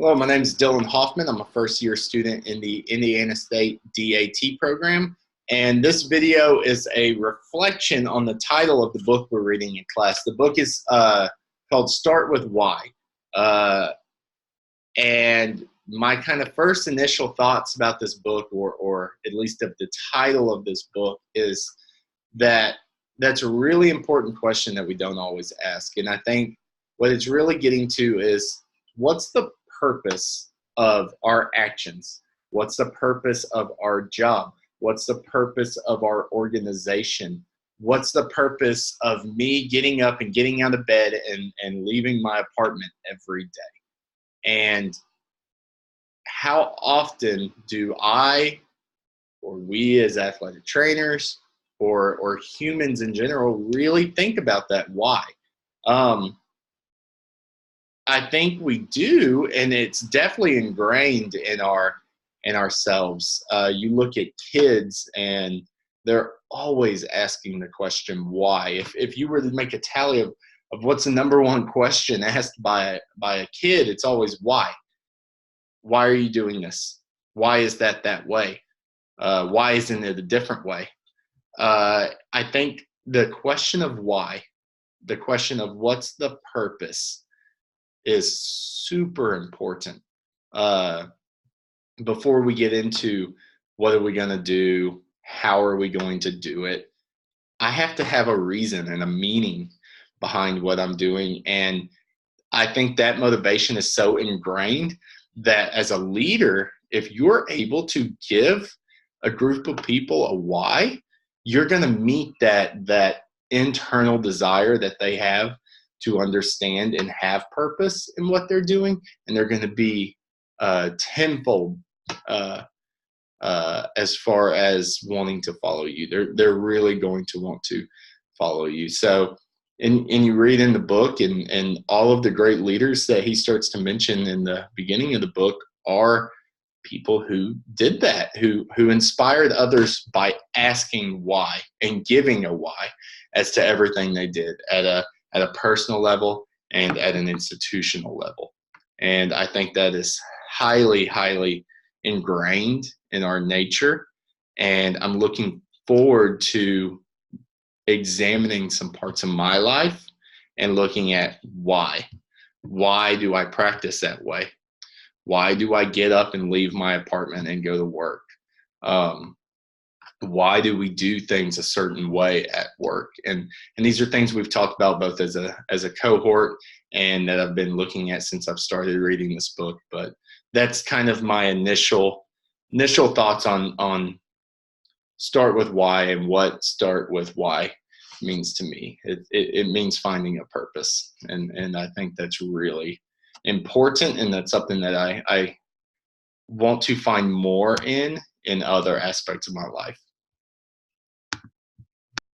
Hello, my name is Dylan Hoffman. I'm a first-year student in the Indiana State DAT program, and this video is a reflection on the title of the book we're reading in class. The book is called Start With Why, and my kind of first initial thoughts about this book, or at least of the title of this book, is that that's a really important question that we don't always ask. And I think what it's really getting to is, what's the purpose of our actions? What's the purpose of our job? What's the purpose of our organization? What's the purpose of me getting up and getting out of bed and leaving my apartment every day? And how often do I, or we as athletic trainers, or humans in general, really think about that why? I think we do, and it's definitely ingrained in ourselves. You look at kids, and they're always asking the question why. If you were to make a tally of what's the number one question asked by a kid, it's always why. Why are you doing this? Why is that way? Why isn't it a different way? I think the question of why, the question of what's the purpose, is super important. Before we get into what are we going to do, how are we going to do it, I have to have a reason and a meaning behind what I'm doing. And I think that motivation is so ingrained that as a leader, if you're able to give a group of people a why, you're going to meet that internal desire that they have to understand and have purpose in what they're doing, and they're going to be tenfold as far as wanting to follow you. They're really going to want to follow you. So, and you read in the book, and all of the great leaders that he starts to mention in the beginning of the book are people who did that, who inspired others by asking why and giving a why as to everything they did at a personal level and at an institutional level. And I think that is highly, highly ingrained in our nature. And I'm looking forward to examining some parts of my life and looking at why. Why do I practice that way? Why do I get up and leave my apartment and go to work? Why do we do things a certain way at work? And these are things we've talked about both as a cohort and that I've been looking at since I've started reading this book. But that's kind of my initial thoughts on Start With Why and what Start With Why means to me. It means finding a purpose, and I think that's really important, and that's something that I want to find more in other aspects of my life.